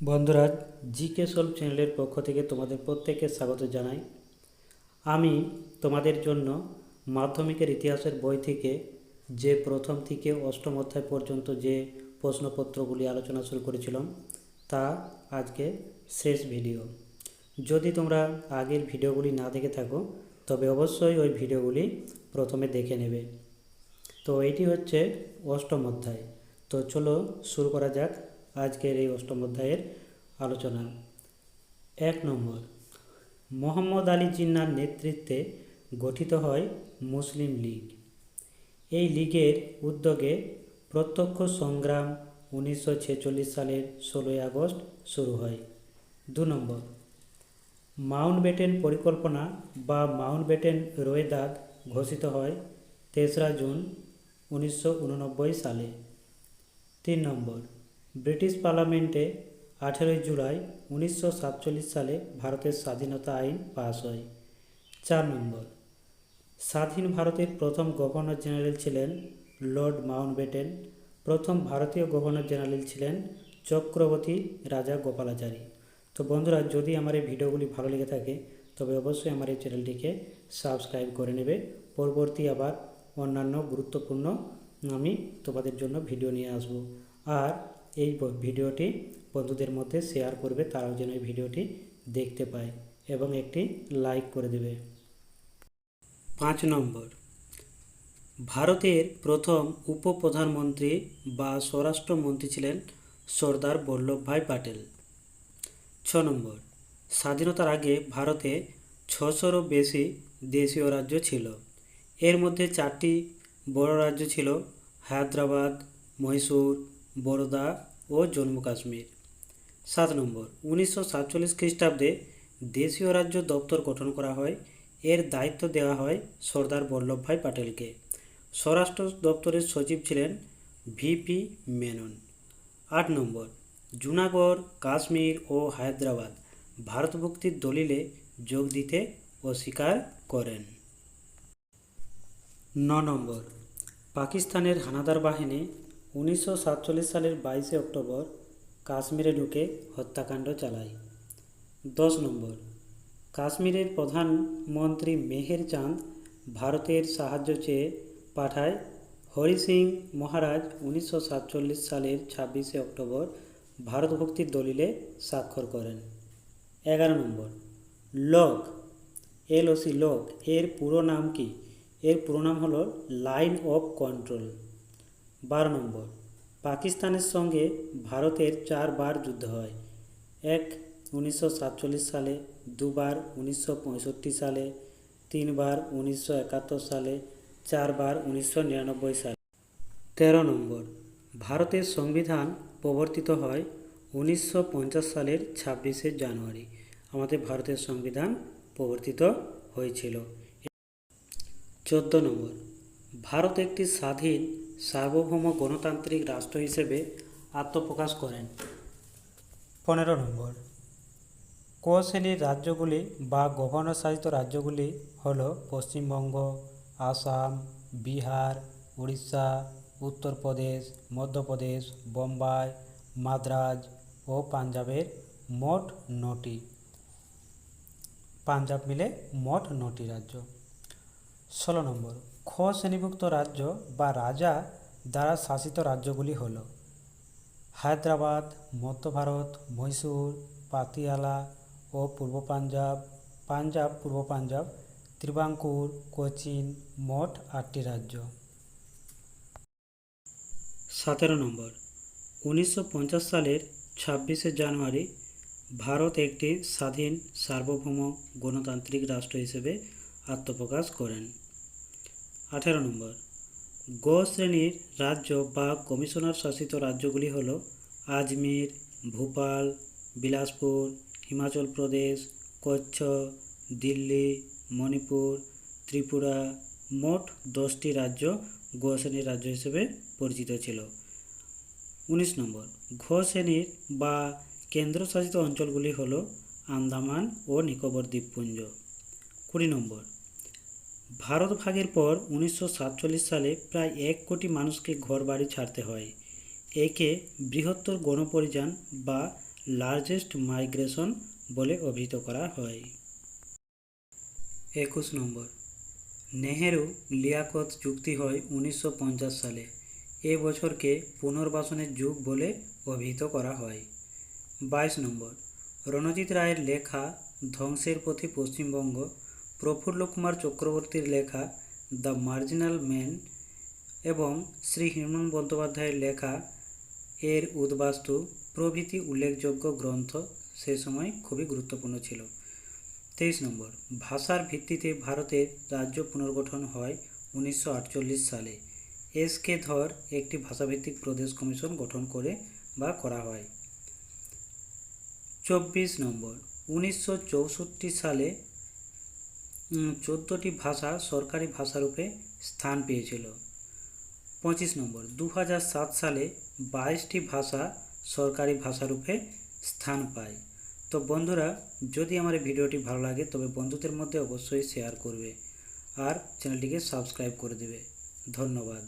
বন্ধুরা, GK solve চ্যানেলের পক্ষ থেকে তোমাদের প্রত্যেককে স্বাগত জানাই। আমি তোমাদের জন্য মাধ্যমিকের ইতিহাসের বই থেকে যে প্রথম থেকে অষ্টম অধ্যায় পর্যন্ত যে প্রশ্নপত্রগুলি আলোচনা শুরু করেছিলাম তা আজকে শেষ ভিডিও। যদি তোমরা আগের ভিডিওগুলি না দেখে থাকো তবে অবশ্যই ওই ভিডিওগুলি প্রথমে দেখে নেবে। তো এটি হচ্ছে অষ্টম অধ্যায়। তো চলো শুরু করা যাক আজকের এই অষ্টম অধ্যায়ের আলোচনা। 1 নম্বর, মোহাম্মদ আলী জিন্নাহর নেতৃত্বে গঠিত হয় মুসলিম লীগ। এই লীগের উদ্যোগে প্রত্যক্ষ সংগ্রাম 1946 সালের 16ই আগস্ট শুরু হয়। 2 নম্বর, মাউন্টব্যাটেন পরিকল্পনা বা মাউন্টব্যাটেন রোয়েদাদ ঘোষিত হয় 3রা জুন 1989 সালে। 3 নম্বর, ব্রিটিশ পার্লামেন্টে 18 জুলাই 1947 সালে ভারতের স্বাধীনতা আইন পাস হয়। 4 নম্বর, স্বাধীন ভারতের প্রথম গভর্নর জেনারেল ছিলেন লর্ড মাউন্টব্যাটেন। প্রথম ভারতীয় গভর্নর জেনারেল ছিলেন চক্রবর্তী রাজা গোপালাচারী। তো বন্ধুরা, যদি আমার এই ভিডিওগুলি ভালো লেগে থাকে তবে অবশ্যই আমার এই চ্যানেলটিকে সাবস্ক্রাইব করে নেবে। পরবর্তী আবার অন্যান্য গুরুত্বপূর্ণ আমি তোমাদের জন্য ভিডিও নিয়ে আসব। আর এই ভিডিওটি বন্ধুদের মধ্যে শেয়ার করবে, তারাও যেন এই ভিডিওটি দেখতে পায় এবং একটি লাইক করে দেবে। 5 নম্বর, ভারতের প্রথম উপপ্রধানমন্ত্রী বা স্বরাষ্ট্রমন্ত্রী ছিলেন সর্দার বল্লভভাই প্যাটেল। 6 নম্বর, স্বাধীনতার আগে ভারতে 600রও বেশি দেশীয় রাজ্য ছিল। এর মধ্যে 4টি বড় রাজ্য ছিল হায়দ্রাবাদ, মহীশূর, বরোদা ও জম্মু কাশ্মীর। 7 নম্বর, 1947 খ্রিস্টাব্দে দেশীয় রাজ্য দপ্তর গঠন করা হয়। এর দায়িত্ব দেওয়া হয় সর্দার বল্লভভাই প্যাটেলকে। স্বরাষ্ট্র দপ্তরের সচিব ছিলেন ভিপি মেনন। 8 নম্বর, জুনাগড়, কাশ্মীর ও হায়দ্রাবাদ ভারতভুক্তির দলিলে যোগ দিতে অস্বীকার করেন। 9 নম্বর, পাকিস্তানের হানাদার বাহিনী 1947 সালের 22 অক্টোবর কাশ্মীরে ঢুকে হত্যাকাণ্ড চালায়। 10 নম্বর, কাশ্মীরের প্রধানমন্ত্রী মেহের চাঁদ ভারতের সাহায্য চেয়ে পাঠায় হরি সিং মহারাজ 1947 সালের 26 অক্টোবর ভারতভুক্তির দলিলে স্বাক্ষর করেন। 11 নম্বর, লক LOC লক এর পুরো নাম কি? এর পুরো নাম হলো লাইন অফ কন্ট্রোল। 12 নম্বর, পাকিস্তানের সঙ্গে ভারতের 4বার যুদ্ধ হয়। 1 1947 সালে, 2বার 1965 সালে, 3বার 1971 সালে, 4বার 1999 সালে। 13 নম্বর, ভারতের সংবিধান প্রবর্তিত হয় 1950 সালের 26শে জানুয়ারি। আমাদের ভারতের সংবিধান প্রবর্তিত হয়েছিল। 14 নম্বর, ভারত একটি স্বাধীন সার্বভৌম গণতান্ত্রিক রাষ্ট্র হিসেবে আত্মপ্রকাশ করেন। 15 নম্বর, ক শ্রেণীর রাজ্যগুলি বা গভর্নর শাসিত রাজ্যগুলি হল পশ্চিমবঙ্গ, আসাম, বিহার, উড়িষ্যা, উত্তরপ্রদেশ, মধ্যপ্রদেশ, বোম্বাই, মাদ্রাজ ও পাঞ্জাবের মোট 9টি। পাঞ্জাব মিলে মোট 9টি রাজ্য। 16 নম্বর, খ শ্রেণীভুক্ত রাজ্য বা রাজা দ্বারা শাসিত রাজ্যগুলি হল হায়দ্রাবাদ, মধ্য ভারত, মহীশূর, পাতিয়ালা ও পূর্ব পাঞ্জাব, পাঞ্জাব, পূর্ব পাঞ্জাব, ত্রিবাঙ্কুর, কোচিন, মোট 8টি রাজ্য। 17 নম্বর, 1950 সালের 26শে জানুয়ারি ভারত একটি স্বাধীন সার্বভৌম গণতান্ত্রিক রাষ্ট্র হিসেবে আত্মপ্রকাশ করেন। 18 নম্বর, গ শ্রেণীর রাজ্য বা কমিশনার শাসিত রাজ্যগুলি হল আজমির, ভোপাল, বিলাসপুর, হিমাচল প্রদেশ, কচ্ছ, দিল্লি, মণিপুর, ত্রিপুরা। মোট 10টি রাজ্য গ শ্রেণীর রাজ্য হিসেবে পরিচিত ছিল। 19 নম্বর, ঘ শ্রেণীর বা কেন্দ্রশাসিত অঞ্চলগুলি হল আন্দামান ও নিকোবর দ্বীপপুঞ্জ। 20 নম্বর, ভারত ভাগের পর 1947 সালে প্রায় 1 কোটি মানুষকে ঘরবাড়ি ছাড়তে হয়। একে বৃহত্তর গণপরিযান বা লার্জেস্ট মাইগ্রেশন বলে অভিহিত করা হয়। 21 নম্বর, নেহেরু লিয়াকত চুক্তি হয় 1950 সালে। এ বছরকে পুনর্বাসনের যুগ বলে অভিহিত করা হয়। 22 নম্বর, রণজিৎ রায়ের লেখা ধ্বংসের পথে পশ্চিমবঙ্গ, প্রফুল্ল কুমার চক্রবর্তীর লেখা দ্য মার্জিনাল ম্যান এবং শ্রী হিমন বন্দ্যোপাধ্যায়ের লেখা এর উদ্বাস্তু প্রভৃতি উল্লেখযোগ্য গ্রন্থ সে সময় খুবই গুরুত্বপূর্ণ ছিল। 23 নম্বর, ভাষার ভিত্তিতে ভারতের রাজ্য পুনর্গঠন হয় 1948 সালে। এস.কে. ধর একটি ভাষাভিত্তিক প্রদেশ কমিশন গঠন করা হয়। 24 নম্বর, 1964 সালে 14টি ভাষা সরকারি ভাষারূপে স্থান পেয়েছিল। 25 নম্বর, 2007 সালে 22টি ভাষা সরকারি ভাষারূপে স্থান পায়। তো বন্ধুরা, যদি আমার এই ভিডিওটি ভালো লাগে তবে বন্ধুদের মধ্যে অবশ্যই শেয়ার করবে আর চ্যানেলটিকে সাবস্ক্রাইব করে দেবে। ধন্যবাদ।